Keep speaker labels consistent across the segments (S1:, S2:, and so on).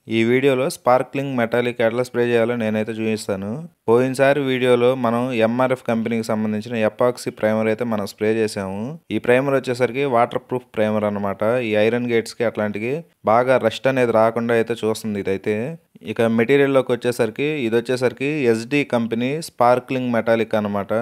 S1: ఈ వీడియోలో sparkling metallic ఎట్లా స్ప్రే చేయాలో నేనైతే చూపిస్తాను. పోయినసారి వీడియోలో మనం ఎంఆర్ఎఫ్ కంపెనీకి సంబంధించిన ఎపాక్సీ ప్రైమర్ అయితే మనం స్ప్రే చేసాము. ఈ ప్రైమర్ వచ్చేసరికి వాటర్ ప్రూఫ్ ప్రైమర్ అనమాట. ఈ ఐరన్ గేట్స్కి అట్లాంటికి బాగా రస్ట్ అనేది రాకుండా అయితే చూస్తుంది ఇదైతే. ఇక మెటీరియల్లోకి వచ్చేసరికి ఇది వచ్చేసరికి ఎస్డి కంపెనీ స్పార్క్లింగ్ మెటాలిక్ అనమాట.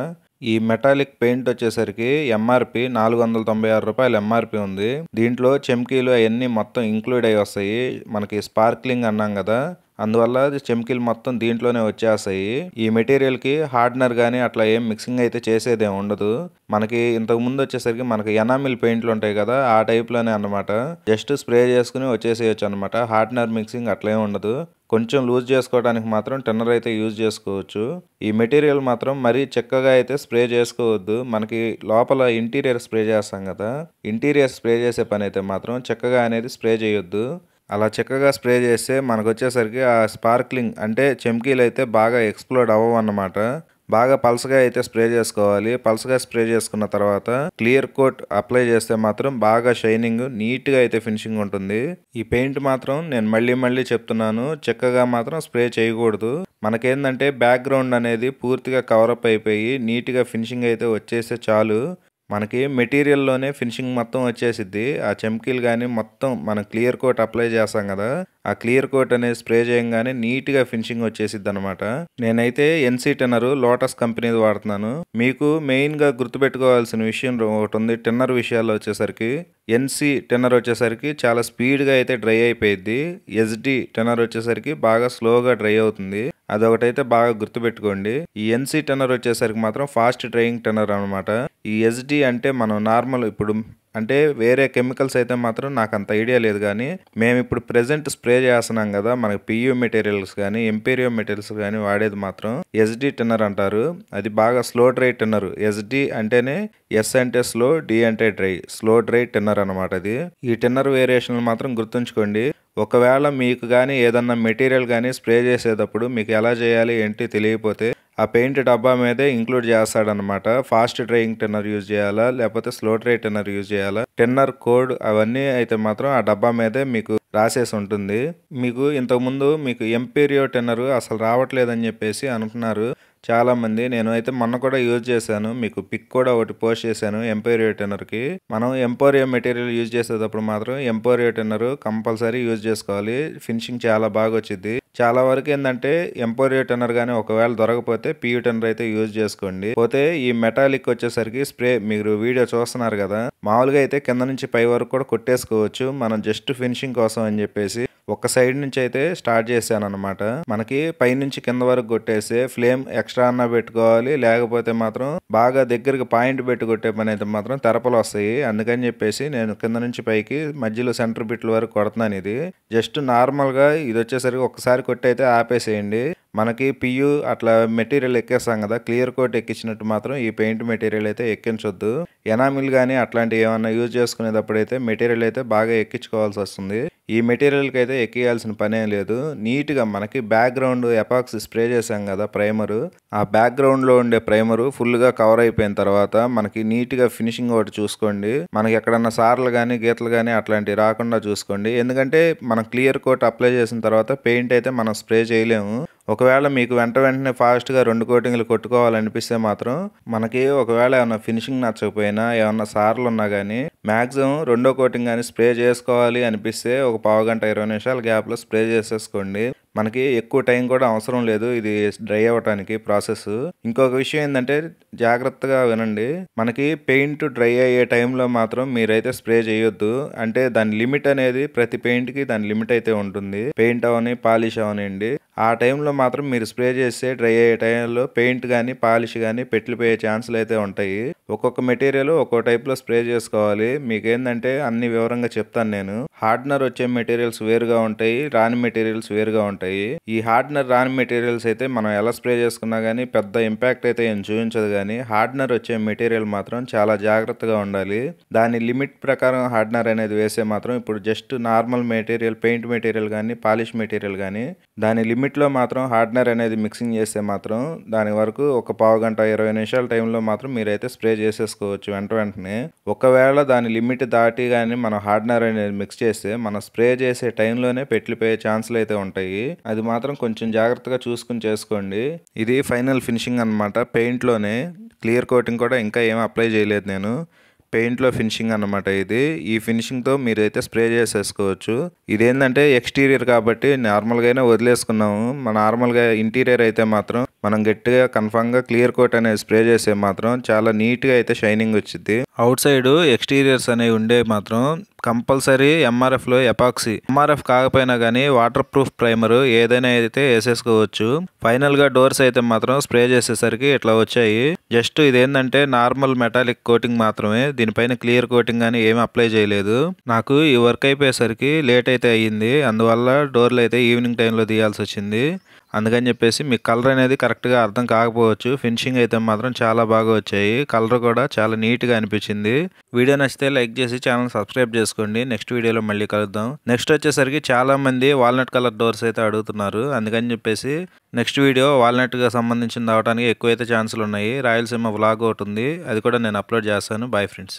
S1: ఈ మెటాలిక్ పెయింట్ వచ్చేసరికి ఎంఆర్పి 496 రూపాయలు ఎంఆర్పి ఉంది. దీంట్లో చెమ్కీలు అవన్నీ మొత్తం ఇంక్లూడ్ అయ్యి వస్తాయి. మనకి స్పార్క్లింగ్ అన్నాం కదా, అందువల్ల చెమ్కీలు మొత్తం దీంట్లోనే వచ్చేస్తాయి. ఈ మెటీరియల్ కి హార్డ్నర్ కానీ అట్లా ఏం మిక్సింగ్ అయితే చేసేదేం ఉండదు. మనకి ఇంతకు ముందు వచ్చేసరికి మనకి ఎనామిల్ పెయింట్లు ఉంటాయి కదా, ఆ టైప్ లోనే అన్నమాట. జస్ట్ స్ప్రే చేసుకుని వచ్చేసేయచ్చు అనమాట. హార్డ్నర్ మిక్సింగ్ అట్లా ఏం ఉండదు. కొంచెం లూజ్ చేసుకోవడానికి మాత్రం టెన్నర్ అయితే యూజ్ చేసుకోవచ్చు. ఈ మెటీరియల్ మాత్రం మరీ చిక్కగా అయితే స్ప్రే చేసుకోవద్దు. మనకి లోపల ఇంటీరియర్ స్ప్రే చేస్తాం కదా, ఇంటీరియర్ స్ప్రే చేసే పని అయితే మాత్రం చిక్కగా అనేది స్ప్రే చేయొద్దు. అలా చిక్కగా స్ప్రే చేస్తే మనకు వచ్చేసరికి ఆ స్పార్క్లింగ్ అంటే చెమ్కీలు అయితే బాగా ఎక్స్ప్లోడ్ అవ్వవు అన్నమాట. బాగా పల్సగా అయితే స్ప్రే చేసుకోవాలి. పల్సగా స్ప్రే చేసుకున్న తర్వాత క్లియర్ కోట్ అప్లై చేస్తే మాత్రం బాగా షైనింగ్ నీట్గా అయితే ఫినిషింగ్ ఉంటుంది. ఈ పెయింట్ మాత్రం నేను మళ్ళీ చెప్తున్నాను, చిక్కగా మాత్రం స్ప్రే చేయకూడదు. మనకేందంటే బ్యాక్గ్రౌండ్ అనేది పూర్తిగా కవరప్ అయిపోయి నీట్గా ఫినిషింగ్ అయితే వచ్చేస్తే చాలు. మనకి మెటీరియల్లోనే ఫినిషింగ్ మొత్తం వచ్చేసిద్ది. ఆ చెమ్కీలు కానీ మొత్తం మనం క్లియర్ కోట్ అప్లై చేస్తాం కదా, ఆ క్లియర్ కోట్ అనేది స్ప్రే చేయగానే నీట్గా ఫినిషింగ్ వచ్చేసిద్ది అనమాట. నేనైతే ఎన్సీ టెన్నర్ లోటస్ కంపెనీది వాడుతున్నాను. మీకు మెయిన్గా గుర్తుపెట్టుకోవాల్సిన విషయం ఒకటి ఉంది. టెన్నర్ విషయాల్లో వచ్చేసరికి ఎన్సీ టెన్నర్ వచ్చేసరికి చాలా స్పీడ్గా అయితే డ్రై అయిపోయింది. ఎస్డి టెన్నర్ వచ్చేసరికి బాగా స్లోగా డ్రై అవుతుంది. అదొకటైతే బాగా గుర్తుపెట్టుకోండి. ఈ ఎన్సీ టెన్నర్ వచ్చేసరికి మాత్రం ఫాస్ట్ డ్రైయింగ్ టెన్నర్ అనమాట. ఈ ఎస్డి అంటే మనం నార్మల్ ఇప్పుడు అంటే వేరే కెమికల్స్ అయితే మాత్రం నాకు అంత ఐడియా లేదు, కానీ మేము ఇప్పుడు ప్రెజెంట్ స్ప్రే చేస్తున్నాం కదా, మనకి పియూ మెటీరియల్స్ కానీ ఎంపీరియో మెటీరియల్స్ కానీ వాడేది మాత్రం ఎస్డి టెన్నర్ అంటారు. అది బాగా స్లో డ్రై టెన్నర్. ఎస్డి అంటేనే ఎస్ అంటే స్లో, డి అంటే డ్రై, స్లో డ్రై టెన్నర్ అనమాట అది. ఈ టెన్నర్ వేరియేషన్ మాత్రం గుర్తుంచుకోండి. ఒకవేళ మీకు కానీ ఏదన్నా మెటీరియల్ కానీ స్ప్రే చేసేటప్పుడు మీకు ఎలా చేయాలి ఏంటి తెలియకపోతే ఆ పెయింట్ డబ్బా మీదే ఇంక్లూడ్ చేస్తాడనమాట. ఫాస్ట్ డ్రైయింగ్ టెన్నర్ యూజ్ చేయాలా లేకపోతే స్లో డ్రై టెన్నర్ యూజ్ చేయాలా, టెన్నర్ కోడ్ అవన్నీ అయితే మాత్రం ఆ డబ్బా మీదే మీకు రాసేసి ఉంటుంది. మీకు ఇంతకుముందు మీకు ఎంపీరియో టెన్నర్ అసలు రావట్లేదని చెప్పేసి అనుకున్నారు చాలా మంది. నేను అయితే మొన్న కూడా యూజ్ చేశాను, మీకు పిక్ కూడా ఒకటి పోస్ట్ చేశాను ఎంపోరియో టెన్నర్కి. మనం ఎంపోరియో మెటీరియల్ యూజ్ చేసేటప్పుడు మాత్రం ఎంపోరియో టెన్నర్ కంపల్సరీ యూజ్ చేసుకోవాలి. ఫినిషింగ్ చాలా బాగా వచ్చింది. చాలా వరకు ఏంటంటే ఎంపోరియో టెన్నర్ కానీ ఒకవేళ దొరకపోతే పియూ టెన్నర్ అయితే యూజ్ చేసుకోండి. పోతే ఈ మెటాలిక్ వచ్చేసరికి స్ప్రే మీరు వీడియో చూస్తున్నారు కదా, మామూలుగా అయితే కింద నుంచి పై వరకు కూడా కొట్టేసుకోవచ్చు. మనం జస్ట్ ఫినిషింగ్ కోసం అని చెప్పేసి ఒక సైడ్ నుంచి అయితే స్టార్ట్ చేశాను అనమాట. మనకి పైనుంచి కింద వరకు కొట్టేస్తే ఫ్లేమ్ ఎక్స్ట్రా అన్నా పెట్టుకోవాలి, లేకపోతే మాత్రం బాగా దగ్గరికి పాయింట్ పెట్టి కొట్టే పని అయితే మాత్రం తెరపలు వస్తాయి. అందుకని చెప్పేసి నేను కింద నుంచి పైకి మధ్యలో సెంటర్ బిట్ల వరకు కొడుతున్నాను. ఇది జస్ట్ నార్మల్గా ఇది వచ్చేసరికి ఒకసారి కొట్టి అయితే ఆపేసేయండి. మనకి పియూ అట్లా మెటీరియల్ ఎక్కేస్తాం కదా, క్లియర్ కోట్ ఎక్కించినట్టు మాత్రం ఈ పెయింట్ మెటీరియల్ అయితే ఎక్కించొద్దు. ఎనామిల్ కానీ అట్లాంటివి ఏమన్నా యూజ్ చేసుకునేటప్పుడు అయితే మెటీరియల్ అయితే బాగా ఎక్కించుకోవాల్సి వస్తుంది. ఈ మెటీరియల్కి అయితే ఎక్కియాల్సిన పనేం లేదు. నీట్గా మనకి బ్యాక్గ్రౌండ్ ఎపాక్సీ స్ప్రే చేసాం కదా ప్రైమరు, ఆ బ్యాక్గ్రౌండ్లో ఉండే ప్రైమరు ఫుల్గా కవర్ అయిపోయిన తర్వాత మనకి నీట్గా ఫినిషింగ్ ఒకటి చూసుకోండి. మనకి ఎక్కడన్నా సార్లు కానీ గీతలు కానీ అట్లాంటివి రాకుండా చూసుకోండి. ఎందుకంటే మనం క్లియర్ కోట్ అప్లై చేసిన తర్వాత పెయింట్ అయితే మనం స్ప్రే చేయలేము. ఒకవేళ మీకు వెంటనే ఫాస్ట్గా 2 కోటింగ్లు కొట్టుకోవాలనిపిస్తే మాత్రం మనకి ఒకవేళ ఏమన్నా ఫినిషింగ్ నచ్చకపోయినా ఏమన్నా సార్లు ఉన్నా కానీ మ్యాక్సిమం 2వ కోటింగ్ కానీ స్ప్రే చేసుకోవాలి అనిపిస్తే ఒక పావు గంట 20 నిమిషాల గ్యాప్లో స్ప్రే చేసేసుకోండి. మనకి ఎక్కువ టైం కూడా అవసరం లేదు ఇది డ్రై అవ్వటానికి ప్రాసెస్. ఇంకొక విషయం ఏంటంటే జాగ్రత్తగా వినండి. మనకి పెయింట్ డ్రై అయ్యే టైంలో మాత్రం మీరైతే స్ప్రే చేయొద్దు. అంటే దాని లిమిట్ అనేది ప్రతి పెయింట్కి దాని లిమిట్ అయితే ఉంటుంది. పెయింట్ అవని పాలిష్ అవనండి, ఆ టైంలో మాత్రం మీరు స్ప్రే చేస్తే డ్రై అయ్యే టైంలో పెయింట్ కానీ పాలిష్ కానీ పెట్టిపోయే ఛాన్సులు అయితే ఉంటాయి. ఒక్కొక్క మెటీరియల్ ఒక్కో టైప్లో స్ప్రే చేసుకోవాలి. మీకేందంటే అన్ని వివరంగా చెప్తాను నేను. హార్డ్నర్ వచ్చే మెటీరియల్స్ వేరుగా ఉంటాయి, రాని మెటీరియల్స్ వేరుగా ఉంటాయి. ఈ హార్డ్నర్ రాని మెటీరియల్స్ అయితే మనం ఎలా స్ప్రే చేసుకున్నా కానీ పెద్ద ఇంపాక్ట్ అయితే ఏం చూపించదు, కానీ హార్డ్నర్ వచ్చే మెటీరియల్ మాత్రం చాలా జాగ్రత్తగా ఉండాలి. దాని లిమిట్ ప్రకారం హార్డ్నర్ అనేది వేసే మాత్రం ఇప్పుడు just normal material paint material కానీ పాలిష్ మెటీరియల్ కానీ దాని లిమిట్ లిమిట్‌లో మాత్రం హార్డ్‌నర్ అనేది మిక్సింగ్ చేస్తే మాత్రం దాని వరకు ఒక పావుగంట, 20 నిమిషాల టైంలో మాత్రం మీరైతే స్ప్రే చేసేసుకోవచ్చు వెంటనే. ఒకవేళ దాని లిమిట్ దాటి గాని మనం హార్డ్‌నర్ అనేది మిక్స్ చేస్తే మనం స్ప్రే చేసే టైంలోనే పెట్లిపోయే ఛాన్సులు అయితే ఉంటాయి. అది మాత్రం కొంచెం జాగ్రత్తగా చూసుకొని చేసుకోండి. ఇది ఫైనల్ ఫినిషింగ్ అన్నమాట. పెయింట్‌లోనే క్లియర్ కోటింగ్ కూడా ఇంకా ఏమి అప్లై చేయలేదు నేను. పెయింట్లో ఫినిషింగ్ అన్నమాట ఇది. ఈ ఫినిషింగ్‌తో మీరైతే స్ప్రే చేసేసుకోవచ్చు. ఇదేంటంటే ఎక్స్టీరియర్ కాబట్టి నార్మల్‌గానే వదిలేసుకున్నాము. నార్మల్‌గా ఇంటీరియర్ అయితే మాత్రం మనం గట్టిగా కన్ఫామ్‌గా క్లియర్ కోట్ అనేది స్ప్రే చేస్తే మాత్రం చాలా నీట్‌గా అయితే షైనింగ్ వచ్చిద్ది. అవుట్ సైడ్ ఎక్స్టీరియర్స్ అనేవి ఉండే మాత్రం కంపల్సరీ ఎంఆర్ఎఫ్లో ఎపాక్సీ, ఎంఆర్ఎఫ్ కాకపోయినా కానీ వాటర్ ప్రూఫ్ ప్రైమర్ ఏదైనా అయితే వేసేసుకోవచ్చు. ఫైనల్గా డోర్స్ అయితే మాత్రం స్ప్రే చేసేసరికి ఇట్లా వచ్చాయి. జస్ట్ ఇదేంటంటే నార్మల్ మెటాలిక్ కోటింగ్ మాత్రమే, దీనిపైన క్లియర్ కోటింగ్ అని ఏమి అప్లై చేయలేదు. నాకు ఈ వర్క్ అయిపోయేసరికి లేట్ అయితే అయ్యింది. అందువల్ల డోర్లు అయితే ఈవినింగ్ టైంలో తీయాల్సి వచ్చింది. అందుకని చెప్పేసి మీకు కలర్ అనేది కరెక్ట్గా అర్థం కాకపోవచ్చు. ఫినిషింగ్ అయితే మాత్రం చాలా బాగా వచ్చాయి. కలర్ కూడా చాలా నీట్గా అనిపించింది. వీడియో నచ్చితే లైక్ చేసి ఛానల్ సబ్స్క్రైబ్ చేసుకోండి. నెక్స్ట్ వీడియోలో మళ్ళీ కలుద్దాం. నెక్స్ట్ వచ్చేసరికి చాలామంది వాల్నట్ కలర్ డోర్స్ అయితే అడుగుతున్నారు. అందుకని చెప్పేసి నెక్స్ట్ వీడియో వాల్నట్గా సంబంధించింది అవడానికి ఎక్కువైతే ఛాన్సులు ఉన్నాయి. రాయలసీమ వ్లాగ్ ఒకటి ఉంది, అది కూడా నేను అప్లోడ్ చేస్తాను. Bye friends.